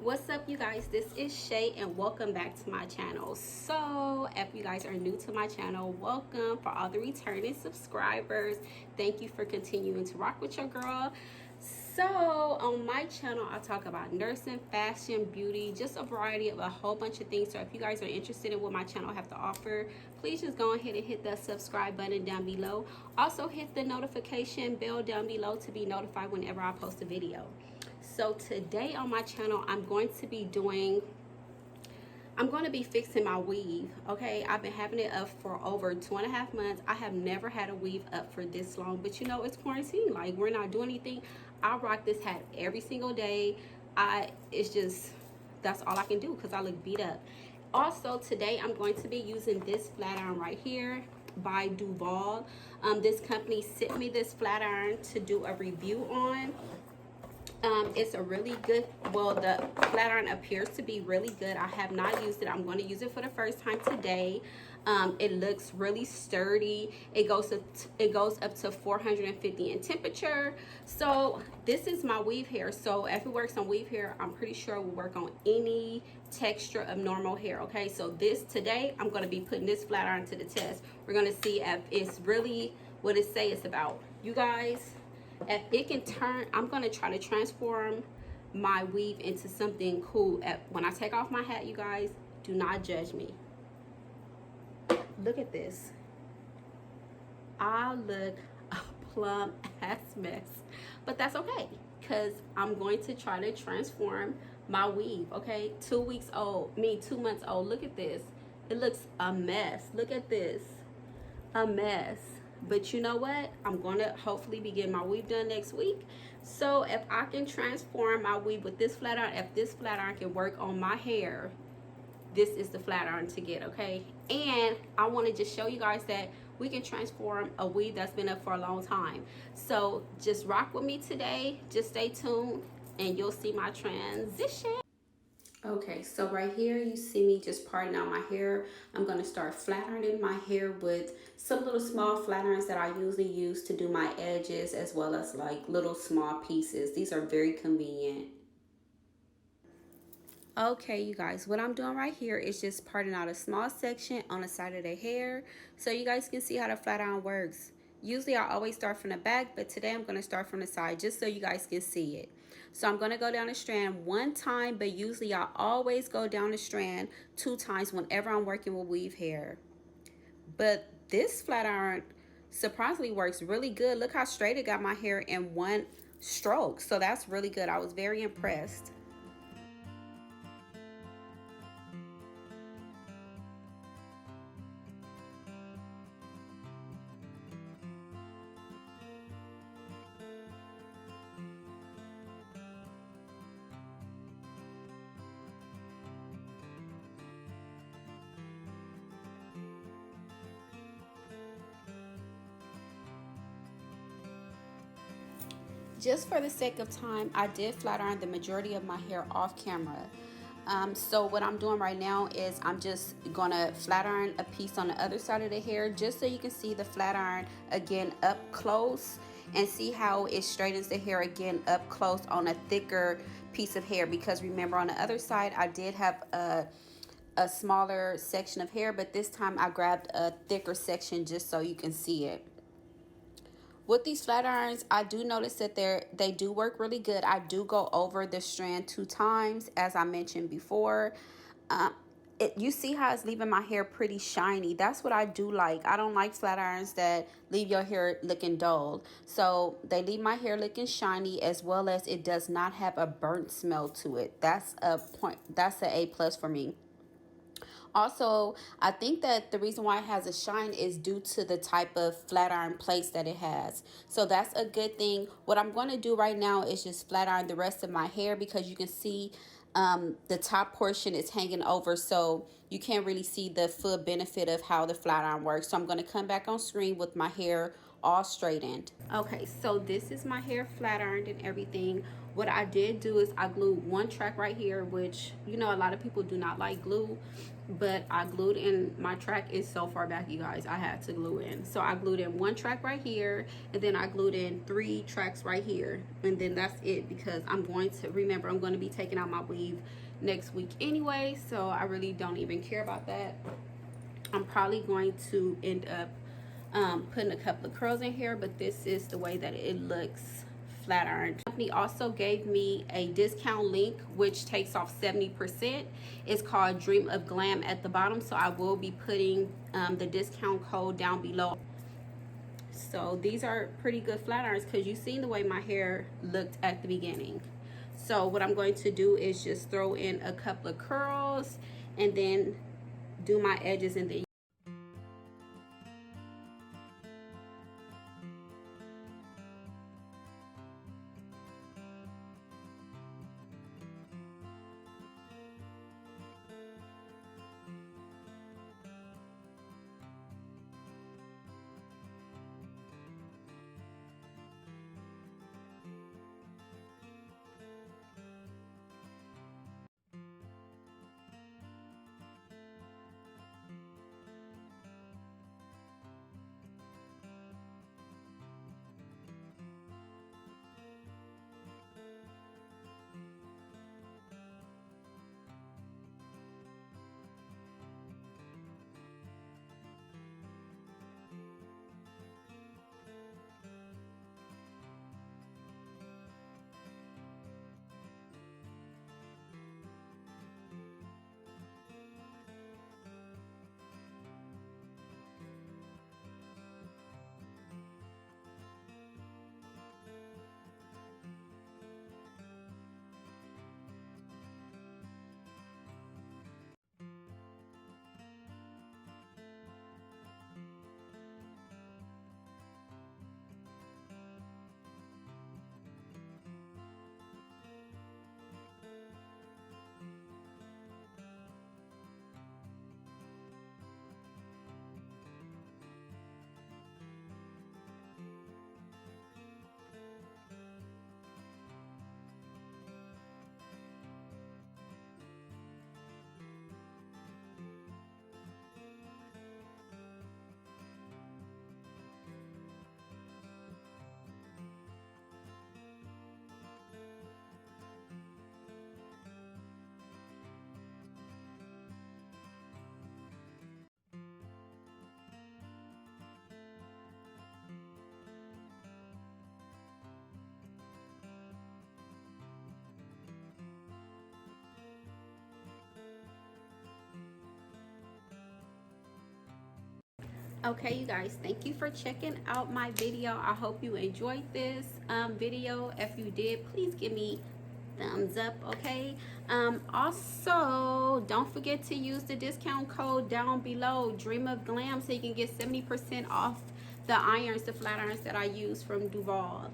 What's up, you guys? This is Shay and welcome back to my channel. So if you guys are new to my channel, welcome. For all the returning subscribers, thank you for continuing to rock with your girl. So on my channel, I talk about nursing, fashion, beauty, just a variety of a whole bunch of things. So if you guys are interested in what my channel have to offer, please just go ahead and hit that subscribe button down below. Also hit the notification bell down below to be notified whenever I post a video. So today on my channel, I'm going to be fixing my weave. Okay, I've been having it up for over 2.5 months. I have never had a weave up for this long, but you know, it's quarantine, like we're not doing anything. I rock this hat every single day. It's just, that's all I can do because I look beat up. Also today I'm going to be using this flat iron right here by Duvolle. This company sent me this flat iron to do a review on. It's a really good, well, the flat iron appears to be really good. I have not used it. I'm going to use it for the first time today. It looks really sturdy. It goes up to 450 in temperature. So this is my weave hair. So if it works on weave hair, I'm pretty sure it will work on any texture of normal hair. Okay, so today I'm going to be putting this flat iron to the test. We're going to see if it's really what it say it's about. You guys, if it can turn, I'm going to try to transform my weave into something cool. When I take off my hat, you guys, do not judge me. Look at this. I look a plum ass mess, but that's okay because I'm going to try to transform my weave. Okay, 2 weeks old, 2 months old. Look at this. It looks a mess. Look at this, a mess. But you know what? I'm going to hopefully be getting my weave done next week. So if I can transform my weave with this flat iron, if this flat iron can work on my hair, this is the flat iron to get, okay? And I want to just show you guys that we can transform a weave that's been up for a long time. So just rock with me today. Just stay tuned and you'll see my transition. Okay, so right here you see me just parting out my hair. I'm going to start flat ironing my hair with some little small flat irons that I usually use to do my edges, as well as like little small pieces. These are very convenient. Okay, you guys, what I'm doing right here is just parting out a small section on the side of the hair so you guys can see how the flat iron works. Usually I always start from the back, but today I'm going to start from the side just so you guys can see it. So I'm going to go down the strand one time, but usually I always go down the strand 2 times whenever I'm working with weave hair. But this flat iron surprisingly works really good. Look how straight it got my hair in one stroke. So that's really good. I was very impressed. Just for the sake of time, I did flat iron the majority of my hair off camera. So what I'm doing right now is I'm just gonna flat iron a piece on the other side of the hair just so you can see the flat iron again up close and see how it straightens the hair again up close on a thicker piece of hair, because remember on the other side I did have a smaller section of hair, but this time I grabbed a thicker section just so you can see it. With these flat irons, I do notice that they do work really good. I do go over the strand 2 times, as I mentioned before. You see how it's leaving my hair pretty shiny. That's what I do like. I don't like flat irons that leave your hair looking dull. So they leave my hair looking shiny, as well as it does not have a burnt smell to it. That's a point. That's an A+ for me. Also, I think that the reason why it has a shine is due to the type of flat iron plates that it has. So that's a good thing. What I'm going to do right now is just flat iron the rest of my hair, because you can see the top portion is hanging over, so you can't really see the full benefit of how the flat iron works. So I'm going to come back on screen with my hair all straightened. Okay, so this is my hair flat ironed and everything. What I did do is I glued one track right here, which, you know, a lot of people do not like glue, but I glued in. My track is so far back, you guys, I had to glue in. So I glued in one track right here, and then I glued in 3 tracks right here, and then that's it, because I'm going to, remember, I'm going to be taking out my weave next week anyway, so I really don't even care about that. I'm probably going to end up putting a couple of curls in here, but this is the way that it looks flat iron. The company also gave me a discount link which takes off 70%. It's called Dream of Glam at the bottom, so I will be putting the discount code down below. So these are pretty good flat irons, because you've seen the way my hair looked at the beginning. So what I'm going to do is just throw in a couple of curls and then do my edges, and then okay, you guys, thank you for checking out my video. I hope you enjoyed this video. If you did, please give me thumbs up, okay? Also, don't forget to use the discount code down below, Dream of Glam, so you can get 70% off the irons, the flat irons that I use from Duvolle.